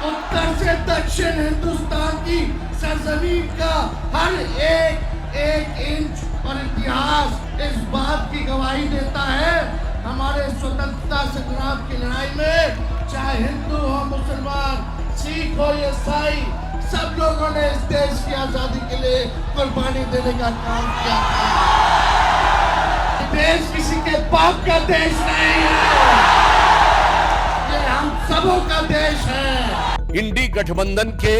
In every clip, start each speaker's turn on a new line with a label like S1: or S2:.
S1: उत्तर से दक्षिण हिंदुस्तान की सरजमीन का हर एक इंच और इतिहास इस बात की गवाही देता है। हमारे स्वतंत्रता संग्राम की लड़ाई में चाहे हिंदू हो, मुसलमान, सिख हो, ईसाई, सब लोगों ने इस देश की आजादी के लिए कुर्बानी देने का काम किया था। देश किसी के बाप का देश नहीं है, ये हम सबों का देश है।
S2: इंडी गठबंधन के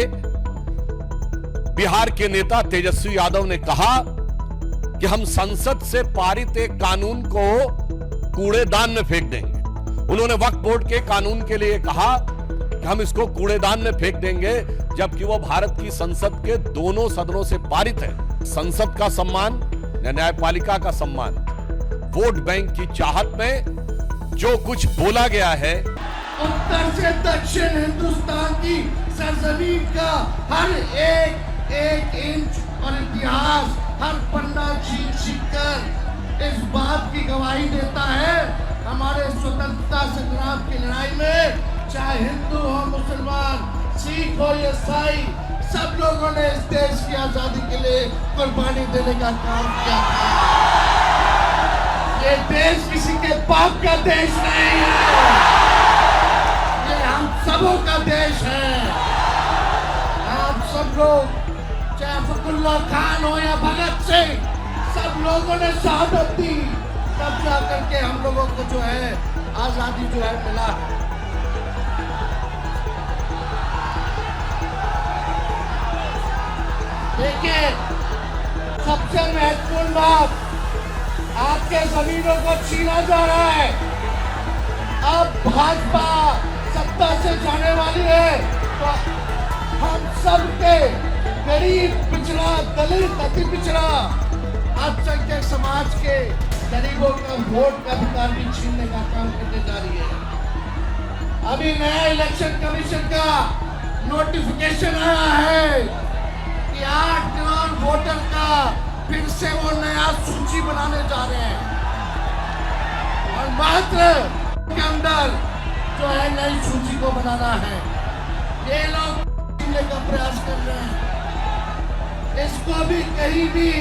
S2: बिहार के नेता तेजस्वी यादव ने कहा कि हम संसद से पारित एक कानून को कूड़ेदान में फेंक देंगे। उन्होंने वक्फ बोर्ड के कानून के लिए कहा कि हम इसको कूड़ेदान में फेंक देंगे, जबकि वो भारत की संसद के दोनों सदनों से पारित है। संसद का सम्मान या न्यायपालिका का सम्मान, वोट बैंक की चाहत में जो कुछ बोला गया है।
S1: उत्तर से दक्षिण हिंदुस्तान की सरजमीन का हर एक इंच और इतिहास, हर पन्ना छीन कर इस बात की गवाही देता है। हमारे स्वतंत्रता संग्राम की लड़ाई में चाहे हिंदू हो, मुसलमान, सिख हो, ईसाई, सब लोगों ने इस देश की आजादी के लिए कुर्बानी देने का काम किया था। ये देश किसी के बाप का देश नहीं है, ये हम सबों का देश है। आप सब लोग, चाहे फखरुल्लाह खान हो या भगत सिंह, सब लोगों ने शहादत दी, तब जा करके हम लोगों को जो है आजादी जो है मिला। देखिए, सबसे महत्वपूर्ण बात, आपके जमीनों को छीना जा रहा है। अब भाजपा सत्ता से जाने वाली है तो हम सब के गरीब, पिछड़ा, दलित, अति पिछड़ा, अल्पसंख्यक समाज के गरीबों का वोट का अधिकार भी छीनने का काम करने जा रही है। अभी नया इलेक्शन कमीशन का नोटिफिकेशन आया है कि 8 करोड़ वोटर का फिर से वो नया सूची बनाने जा रहे हैं और मात्र के अंदर जो है नई सूची को बनाना है। ये लोग छीनने का प्रयास कर रहे हैं। इसको भी कहीं भी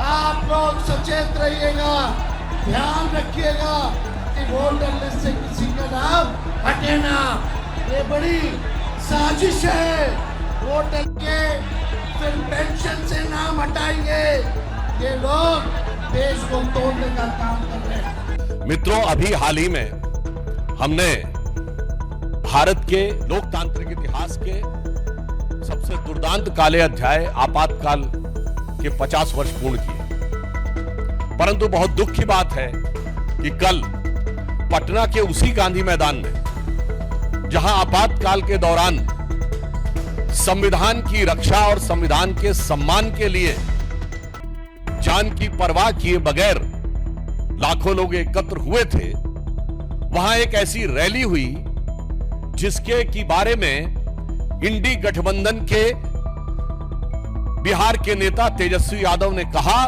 S1: आप लोग सचेत रहिएगा, ध्यान रखिएगा कि वोटर लिस्ट से किसी का नाम हटे ना। ये बड़ी साजिश है। वोटर के फिर पेंशन से नाम हटाएंगे, ये लोग देश को तोड़ने का काम कर रहे हैं।
S2: मित्रों, अभी हाल ही में हमने भारत के लोकतांत्रिक इतिहास के सबसे दुर्दांत काले अध्याय आपातकाल के 50 वर्ष पूर्ण किए। परंतु बहुत दुख की बात है कि कल पटना के उसी गांधी मैदान में, जहां आपातकाल के दौरान संविधान की रक्षा और संविधान के सम्मान के लिए जान की परवाह किए बगैर लाखों लोग एकत्र हुए थे, वहां एक ऐसी रैली हुई जिसके की बारे में इंडी गठबंधन के बिहार के नेता तेजस्वी यादव ने कहा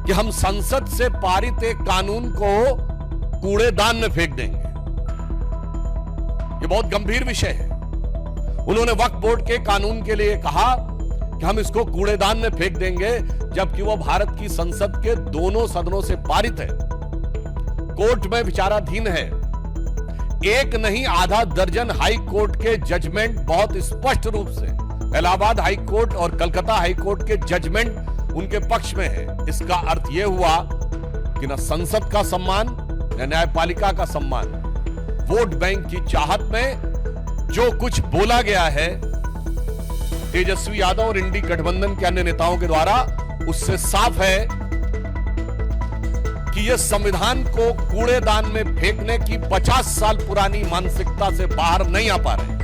S2: कि हम संसद से पारित एक कानून को कूड़ेदान में फेंक देंगे। यह बहुत गंभीर विषय है। उन्होंने वक्फ बोर्ड के कानून के लिए कहा कि हम इसको कूड़ेदान में फेंक देंगे, जबकि वो भारत की संसद के दोनों सदनों से पारित है, कोर्ट में विचाराधीन है। एक नहीं, आधा दर्जन हाई कोर्ट के जजमेंट बहुत स्पष्ट रूप से, इलाहाबाद हाई कोर्ट और कलकत्ता हाई कोर्ट के जजमेंट उनके पक्ष में है। इसका अर्थ यह हुआ कि न संसद का सम्मान न न्यायपालिका का सम्मान, वोट बैंक की चाहत में जो कुछ बोला गया है तेजस्वी यादव और इंडी गठबंधन के अन्य नेताओं के द्वारा, उससे साफ है कि यह संविधान को कूड़ेदान में फेंकने की 50 साल पुरानी मानसिकता से बाहर नहीं आ पा रहे।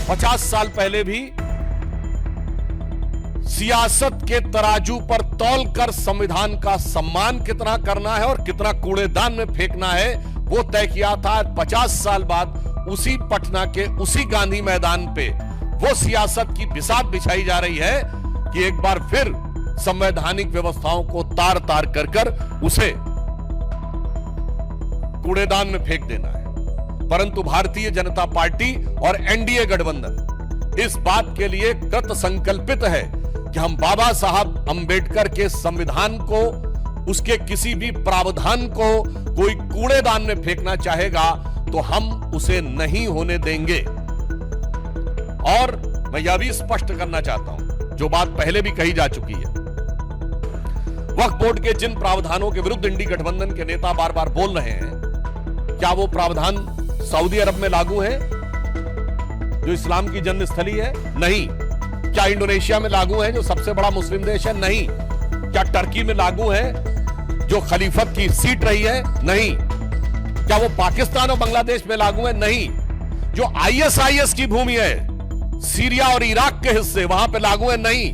S2: 50 साल पहले भी सियासत के तराजू पर तौलकर संविधान का सम्मान कितना करना है और कितना कूड़ेदान में फेंकना है, वो तय किया था। 50 साल बाद उसी पटना के उसी गांधी मैदान पे वो सियासत की बिसात बिछाई जा रही है कि एक बार फिर संवैधानिक व्यवस्थाओं को तार तार कर उसे कूड़ेदान में फेंक देना है। परंतु भारतीय जनता पार्टी और एनडीए गठबंधन इस बात के लिए कृत संकल्पित है कि हम बाबा साहब अंबेडकर के संविधान को, उसके किसी भी प्रावधान को कोई कूड़ेदान में फेंकना चाहेगा तो हम उसे नहीं होने देंगे। और मैं यह भी स्पष्ट करना चाहता हूं, जो बात पहले भी कही जा चुकी है, वक्फ बोर्ड के जिन प्रावधानों के विरुद्ध इंडी गठबंधन के नेता बार बार बोल रहे हैं, क्या वो प्रावधान सऊदी अरब में लागू है जो इस्लाम की जन्मस्थली है? नहीं। क्या इंडोनेशिया में लागू है जो सबसे बड़ा मुस्लिम देश है? नहीं। क्या टर्की में लागू है जो खलीफत की सीट रही है? नहीं। क्या वो पाकिस्तान और बांग्लादेश में लागू है? नहीं। जो आईएसआईएस की भूमि है, सीरिया और इराक के हिस्से, वहां पे लागू है? नहीं।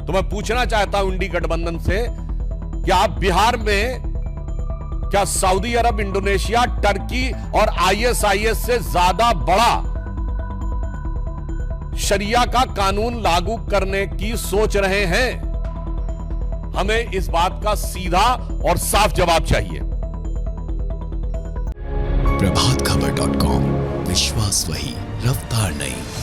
S2: तो मैं पूछना चाहता हूं इंडी गठबंधन से, क्या आप बिहार में क्या सऊदी अरब, इंडोनेशिया, टर्की और आईएसआईएस से ज्यादा बड़ा शरिया का कानून लागू करने की सोच रहे हैं? हमें इस बात का सीधा और साफ जवाब चाहिए।
S3: प्रभातखबर.com, विश्वास वही, रफ्तार नहीं।